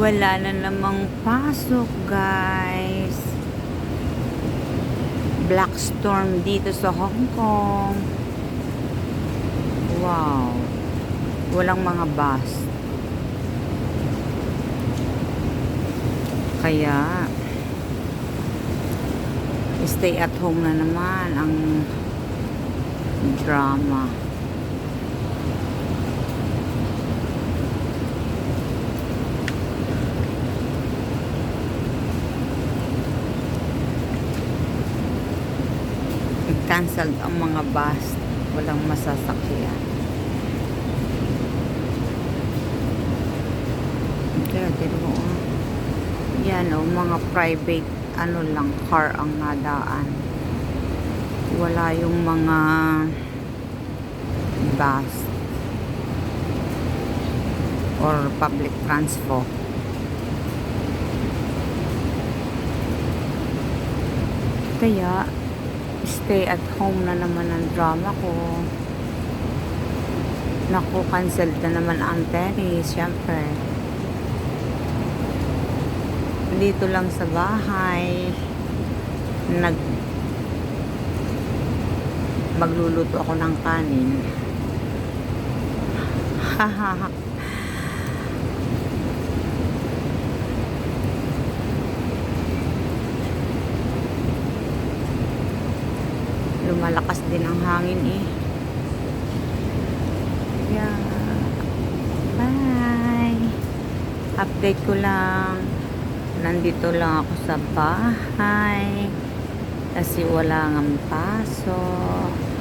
Wala na namang pasok, guys. Black storm dito sa Hong Kong. Wow. Walang mga bus. Kaya stay at home na naman ang drama. Cancelled ang mga bus, walang masasakyan. Kaya dito yan mga private lang car ang nadaan, wala yung mga bus or public transport. Kaya stay at home na naman ang drama ko. Naku, cancelled na naman ang tennis, syempre. Dito lang sa bahay magluluto ako ng kanin. Hahaha. Lumalakas din ang hangin eh. Yeah. Bye. Update ko lang. Nandito lang ako sa bahay kasi wala ngang pasok.